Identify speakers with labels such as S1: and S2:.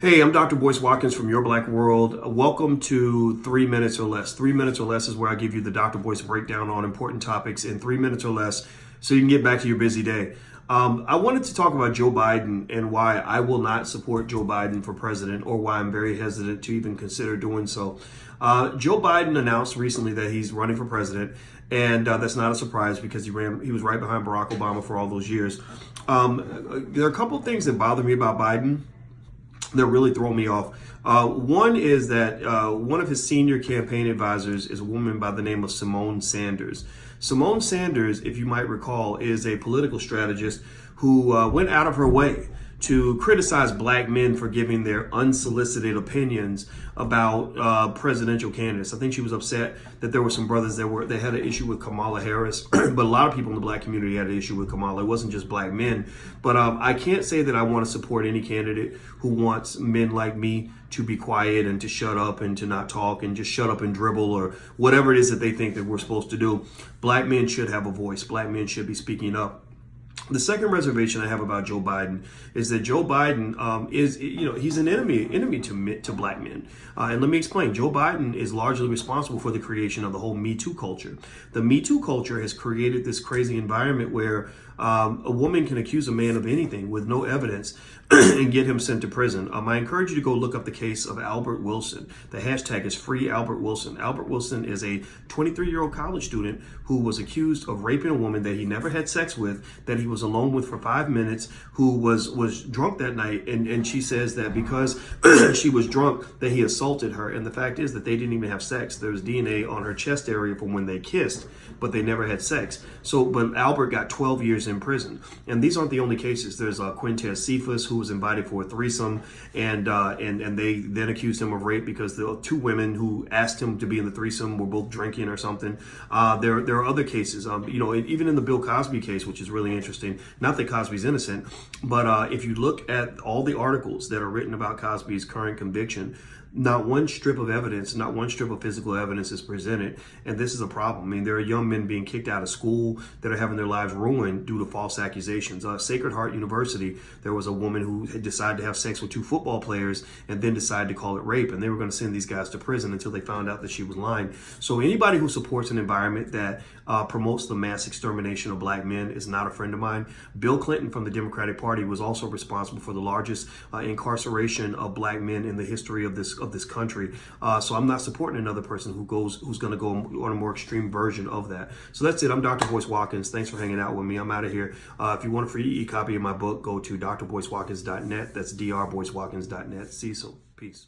S1: Hey, I'm Dr. Boyce Watkins from Your Black World. Welcome to 3 Minutes or Less. 3 Minutes or Less is where I give you the Dr. Boyce breakdown on important topics in 3 minutes or less so you can get back to your busy day. I wanted to talk about Joe Biden and why I will not support Joe Biden for president, or why I'm very hesitant to even consider doing so. Joe Biden announced recently that he's running for president, and that's not a surprise because he was right behind Barack Obama for all those years. There are a couple of things that bother me about Biden that really throw me off. One is that one of his senior campaign advisors is a woman by the name of Simone Sanders. Simone Sanders, if you might recall, is a political strategist who went out of her way to criticize black men for giving their unsolicited opinions about presidential candidates. I think she was upset that there were some brothers that had an issue with Kamala Harris, but a lot of people in the black community had an issue with Kamala. It wasn't just black men. But I can't say that I want to support any candidate who wants men like me to be quiet and to shut up and to not talk and just shut up and dribble or whatever it is that they think that we're supposed to do. Black men should have a voice. Black men should be speaking up. The second reservation I have about Joe Biden is that Joe Biden he's an enemy to black men. And let me explain. Joe Biden is largely responsible for the creation of the whole Me Too culture. The Me Too culture has created this crazy environment where a woman can accuse a man of anything with no evidence and get him sent to prison. I encourage you to go look up the case of Albert Wilson. The hashtag is Free Albert Wilson. Albert Wilson is a 23-year-old college student who was accused of raping a woman that he never had sex with, that he was alone with for 5 minutes, who was drunk that night. And she says that because she was drunk that he assaulted her. And the fact is that they didn't even have sex. There was DNA on her chest area from when they kissed, but they never had sex. But Albert got 12 years in prison. And these aren't the only cases. There's Quintez Cephas, who was invited for a threesome, and they then accused him of rape because the two women who asked him to be in the threesome were both drinking or something. There are other cases, even in the Bill Cosby case, which is really interesting. Not that Cosby's innocent, but if you look at all the articles that are written about Cosby's current conviction, not one strip of evidence, not one strip of physical evidence is presented. And this is a problem. I mean, there are young men being kicked out of school that are having their lives ruined due to false accusations. Sacred Heart University, there was a woman who had decided to have sex with two football players and then decided to call it rape. And they were going to send these guys to prison until they found out that she was lying. So anybody who supports an environment that promotes the mass extermination of black men is not a friend of mine. Bill Clinton from the Democratic Party was also responsible for the largest incarceration of black men in the history of this country. So I'm not supporting another person who's going to go on a more extreme version of that. So that's it. I'm Dr. Boyce Watkins. Thanks for hanging out with me. I'm out of here. If you want a free e-copy of my book, go to drboycewatkins.net. That's drboycewatkins.net. See you soon. Peace.